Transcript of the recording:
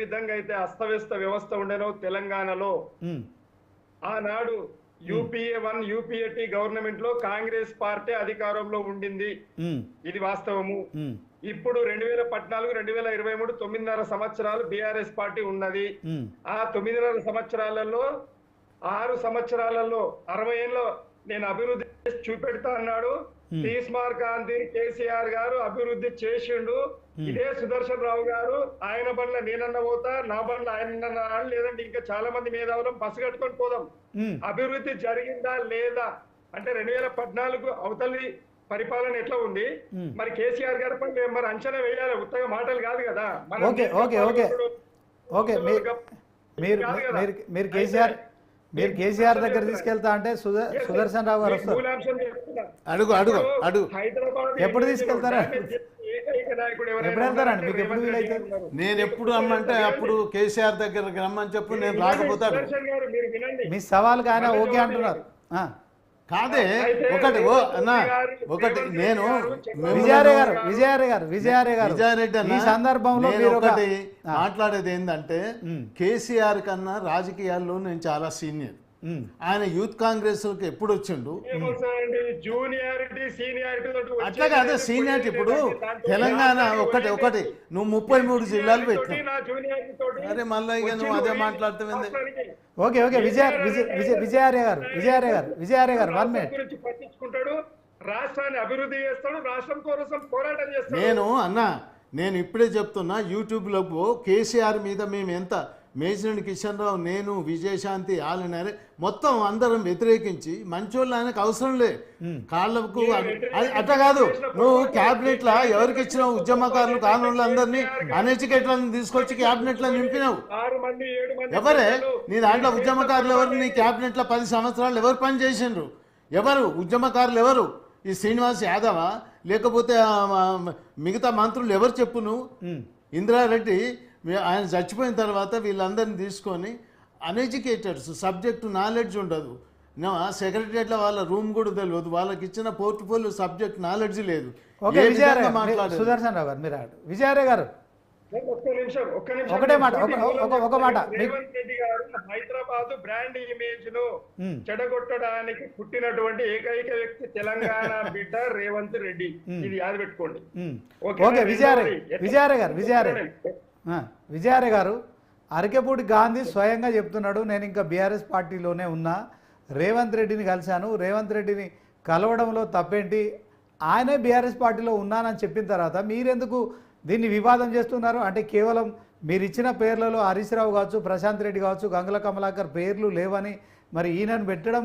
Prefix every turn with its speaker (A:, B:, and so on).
A: విధంగా అయితే అస్తవ్యస్త వ్యవస్థ ఉండేనో తెలంగాణలో ఆనాడు యూపీఏ 1 యూపీఏ గవర్నమెంట్ లో కాంగ్రెస్ పార్టీ అధికారంలో ఉండింది. ఇది వాస్తవము. ఇప్పుడు 2014 2023 9.5 సంవత్సరాలు బీఆర్ఎస్ పార్టీ ఉన్నది. ఆ 9.5 సంవత్సరాలలో 6 సంవత్సరాలలో 60 ఏళ్ళలో నేను అభివృద్ధి చూపెడతా అన్నాడు. తీస్మార్ గాంధీ కేసీఆర్ గారు అభివృద్ధి చేసిండు. ఇదే సుదర్శన్ రావు గారు ఆయన బండ్ల నేనన్న పోతా, నా బండ్ల ఆయన, లేదంటే ఇంకా చాలా మంది మేధావులం బస్సు కట్టుకొని పోదాం. అభివృద్ధి జరిగిందా లేదా అంటే 2014 అవతలి పరిపాలన ఎట్లా ఉంది, మరి కేసీఆర్ గారి పని మరి అంచనా వేయాలి. ఉత్తగా మాటలు కాదు కదా.
B: మీరు కేసీఆర్ దగ్గర తీసుకెళ్తా అంటే సుదర్శన్ రావు గారు వస్తారు.
C: అడుగు అడుగు అడుగు
B: ఎప్పుడు తీసుకెళ్తారా? ఎప్పుడు వెళ్తారండి? మీకు ఎప్పుడు వీలైతే?
C: నేను ఎప్పుడు రమ్మంటే అప్పుడు కేసీఆర్ దగ్గరకు రమ్మని చెప్పు, నేను రాకపోతాడు.
B: మీ సవాల్కి ఆయన ఓకే అంటున్నారు.
C: కాదే ఒకటి ఒకటి నేను
B: విజయారెడ్డి ఈ సందర్భంలో
C: ఒకటి మాట్లాడేది ఏంటంటే, కేసీఆర్ కన్నా రాజకీయాల్లో నేను చాలా సీనియర్. ఆయన యూత్ కాంగ్రెస్ ఎప్పుడు వచ్చిండు అట్లా కాదు సీనియారిటీ. ఇప్పుడు తెలంగాణ ఒకటి నువ్వు 33 జిల్లాలు పెట్టినావు. అరే మళ్ళీ ఇక నువ్వు అదే మాట్లాడుతుంది.
B: ఓకే విజయార్య గారు 1 మినిట్.
A: రాష్ట్రాన్ని అభివృద్ధి చేస్తాడు, రాష్ట్రం కోసం పోరాటం చేస్తాడు.
C: నేను ఇప్పుడే చెప్తున్నా, యూట్యూబ్లో కేసీఆర్ మీద మేము ఎంత మేజిరెడ్డి కిషన్ రావు, నేను, విజయశాంతి, ఆలనరే మొత్తం అందరం వ్యతిరేకించి మంచోళ్ళు ఆయనకు అవసరం లే కాళ్ళకు అట్లా కాదు. నువ్వు క్యాబినెట్ లా ఎవరికి ఇచ్చినావు? ఉద్యమకారులు కానూళ్ళు అందరినీ అన్ఎడ్యుకేటెడ్లను తీసుకొచ్చి క్యాబినెట్ లో నింపినావు. ఎవరే నీ దాంట్లో ఉద్యమకారులు ఎవరు? నీ క్యాబినెట్ లో 10 సంవత్సరాలు ఎవరు పని చేసిండ్రు? ఎవరు ఉద్యమకారులు? ఎవరు? ఈ శ్రీనివాస్ యాదవా లేకపోతే మిగతా మంత్రులు ఎవరు చెప్పు నువ్వు? ఇందిరారెడ్డి ఆయన చచ్చిపోయిన తర్వాత వీళ్ళందరినీ తీసుకొని అన్ఎడ్యుకేటెడ్స్, సబ్జెక్టు నాలెడ్జ్ ఉండదు, సెక్రటరియట్లో వాళ్ళ రూమ్ కూడా తెలియదు, వాళ్ళకి ఇచ్చిన పోర్ట్ఫోలియో సబ్జెక్ట్ నాలెడ్జ్ లేదు.
B: సుదర్శన్ రావు గారు మీరు విజయార్య గారు ఒకటే మాట ఒక మాట.
A: రేవంత్ రెడ్డి గారు హైదరాబాద్ బ్రాండ్ ఇమేజ్ ను చెడగొట్టడానికి పుట్టినటువంటి ఏకైక వ్యక్తి తెలంగాణ బిడ్డ రేవంత్ రెడ్డి. ఇది యాద పెట్టుకోండి.
B: ఓకే విజయార్య గారు అరకెపూడి గాంధీ స్వయంగా చెప్తున్నాడు, నేను ఇంకా బీఆర్ఎస్ పార్టీలోనే ఉన్నా, రేవంత్ రెడ్డిని కలిశాను, రేవంత్ రెడ్డిని కలవడంలో తప్పేంటి, ఆయనే బీఆర్ఎస్ పార్టీలో ఉన్నానని చెప్పిన తర్వాత మీరెందుకు దీన్ని వివాదం చేస్తున్నారు? అంటే కేవలం మీరు ఇచ్చిన పేర్లలో హరీష్ రావు కావచ్చు, ప్రశాంత్ రెడ్డి కావచ్చు, గంగుల కమలాకర్ పేర్లు లేవని మరి ఈయనను పెట్టడం